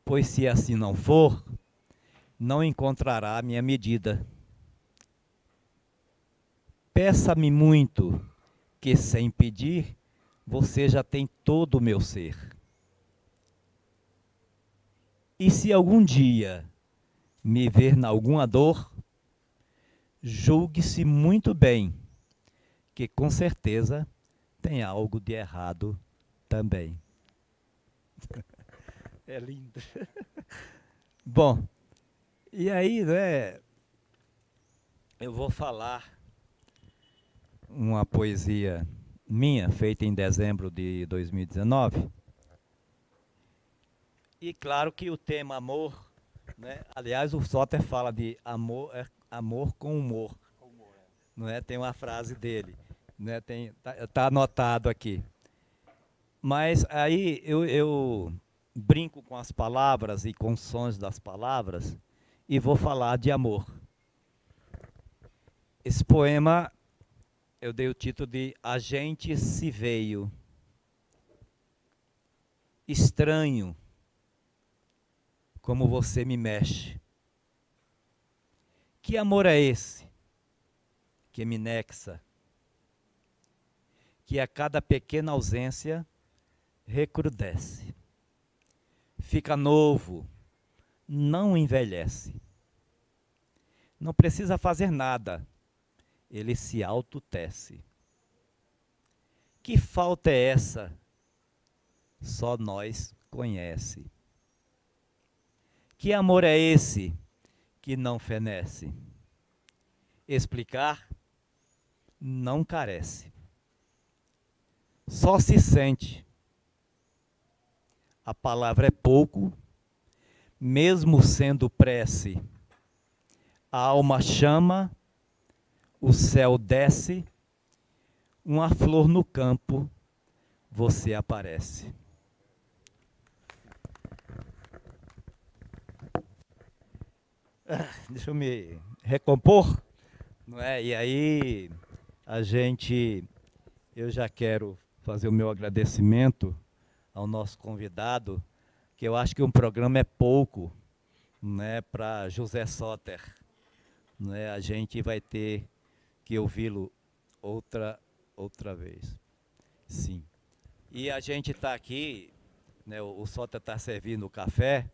pois se assim não for, não encontrará a minha medida. Peça-me muito, que sem pedir, você já tem todo o meu ser. E se algum dia me ver na alguma dor, julgue-se muito bem, que com certeza tem algo de errado também. É lindo. Bom, e aí, né, eu vou falar uma poesia minha, feita em dezembro de 2019. E claro que o tema amor, né, aliás, o Soter fala de amor com humor. Não é? Tem uma frase dele, né, tá anotado aqui. Mas aí eu brinco com as palavras e com os sons das palavras e vou falar de amor. Esse poema eu dei o título de A Gente Se Veio. Estranho como você me mexe. Que amor é esse que me nexa? Que a cada pequena ausência recrudesce. Fica novo, não envelhece. Não precisa fazer nada, ele se autotece. Que falta é essa? Só nós conhece. Que amor é esse que não fenece? Explicar não carece. Só se sente. A palavra é pouco, mesmo sendo prece. A alma chama, o céu desce, uma flor no campo, você aparece. Deixa eu me recompor, não é? E aí eu já quero fazer o meu agradecimento ao nosso convidado, que eu acho que um programa é pouco, né, para José Soter, né? A gente vai ter que ouvi-lo outra vez. Sim. E a gente está aqui, né, o Soter está servindo o café,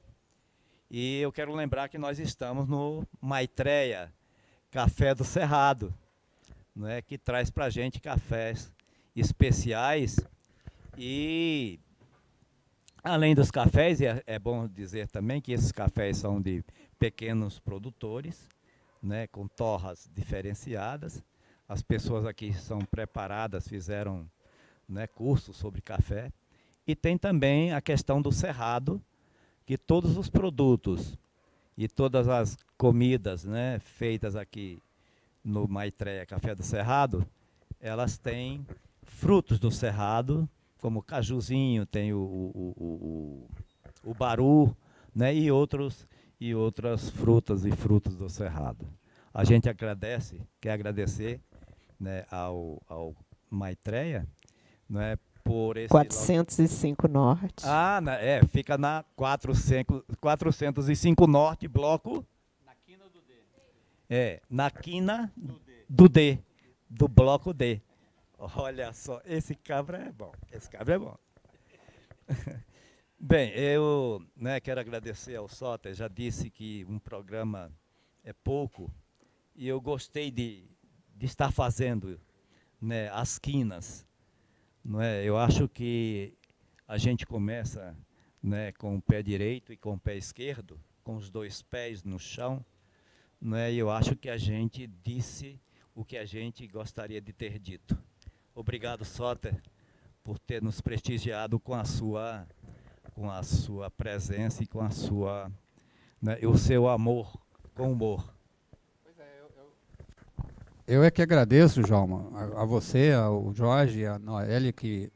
e eu quero lembrar que nós estamos no Maitreya, Café do Cerrado, né, que traz para a gente cafés especiais. E, além dos cafés, é bom dizer também que esses cafés são de pequenos produtores, né, com torras diferenciadas. As pessoas aqui são preparadas, fizeram, né, cursos sobre café. E tem também a questão do cerrado, que todos os produtos e todas as comidas, né, feitas aqui no Maitreya Café do Cerrado, elas têm frutos do cerrado, como cajuzinho, tem o baru, né, e outras frutas e frutos do cerrado. A gente quer agradecer, né, ao Maitreya, né, por esse 405 Norte. Fica na 405 Norte, bloco. Na quina do D. Na quina do D, do bloco D. Olha só, esse cabra é bom. Bem, eu, né, quero agradecer ao Soter, já disse que um programa é pouco, e eu gostei de estar fazendo, né, as quinas. Não é? Eu acho que a gente começa, né, com o pé direito e com o pé esquerdo, com os dois pés no chão, não é? E eu acho que a gente disse o que a gente gostaria de ter dito. Obrigado, Soter, por ter nos prestigiado com a sua presença e com a sua, né, o seu amor com humor. Eu é que agradeço, João, a você, ao Jorge, a Noélia, que,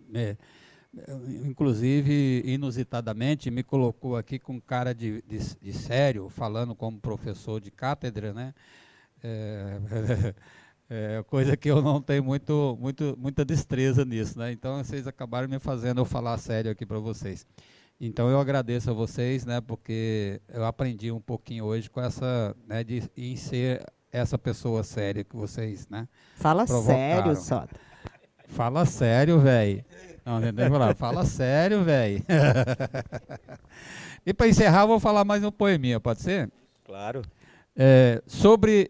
inclusive, inusitadamente, me colocou aqui com cara de sério, falando como professor de cátedra, né? Coisa que eu não tenho muita destreza nisso, né? Então, vocês acabaram me fazendo eu falar sério aqui para vocês. Então, eu agradeço a vocês, né? Porque eu aprendi um pouquinho hoje com essa, né, em ser essa pessoa séria que vocês, né, Fala provocaram. sério, Soter. Fala sério, velho. Não, entendeu? Fala sério, velho. E para encerrar, eu vou falar mais um poeminha, pode ser? Claro. Sobre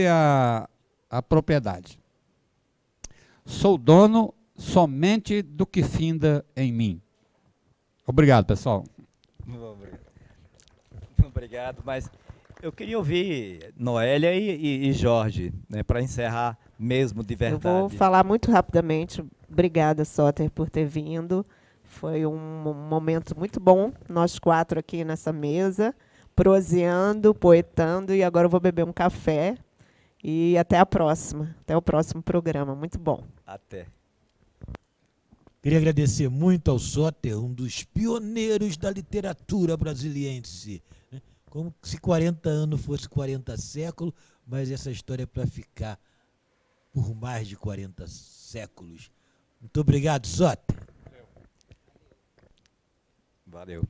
a propriedade. Sou dono somente do que finda em mim. Obrigado, pessoal. Obrigado, mas eu queria ouvir Noélia e Jorge, né, para encerrar mesmo de verdade. Eu vou falar muito rapidamente. Obrigada, Soter, por ter vindo. Foi um momento muito bom, nós quatro aqui nessa mesa, proseando, poetando, e agora eu vou beber um café. E até a próxima, até o próximo programa. Muito bom. Até. Queria agradecer muito ao Soter, um dos pioneiros da literatura brasiliense. Como se 40 anos fosse 40 séculos, mas essa história é para ficar por mais de 40 séculos. Muito obrigado, Soter. Valeu.